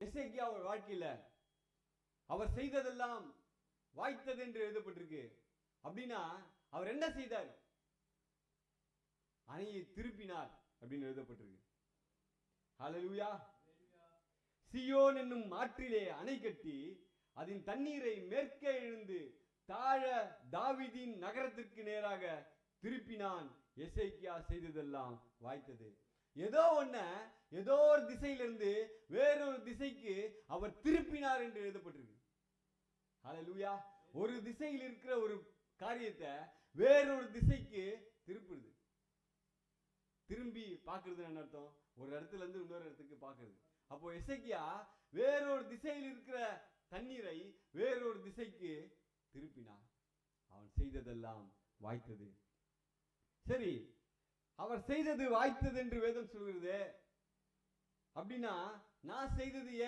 எசேக்கியா வாழ்க்கையில அவர் செய்ததெல்லாம் வாய்த்தது என்று எழுதப்பட்டிருக்கு. அப்படின்னா அவர் என்ன செய்தார்? அணையை திருப்பினார் அப்படின்னு எழுதப்பட்டிருக்கு. ஹல்லேலூயா. சியோன் என்னும் ஆற்றிலே அணை கட்டி அதன் தண்ணீரை மேற்கே எழுந்து தாழ தாவீதின் நகரத்திற்கு நேராக திருப்பினான். எசேக்கியா செய்ததெல்லாம் வாய்த்தது. ஏதோ ஒரு திசையிலிருந்து வேறொரு திசைக்கு அவர் திருப்பினார் என்று எழுதப்பட்டிருக்கு. ஹல்லேலூயா. ஒரு திசையில் இருக்கிற ஒரு காரியத்தை வேறொரு திசைக்கு திருப்புறது. திரும்பி பார்க்கிறது என்ன அர்த்தம்? ஒரு இடத்துல இருந்து இன்னொரு இடத்துக்கு பார்க்கிறது. அப்போ எசேக்கியா வேறொரு திசையில் இருக்கிற தண்ணீரை வேறொரு திசைக்கு திருப்பினார். அவன் செய்ததெல்லாம் வாய்த்தது. சரி, அவர் செய்தது வாய்த்தது என்று வேதம் சொல்கிறது. அப்படின்னா நான் செய்தது ஏன்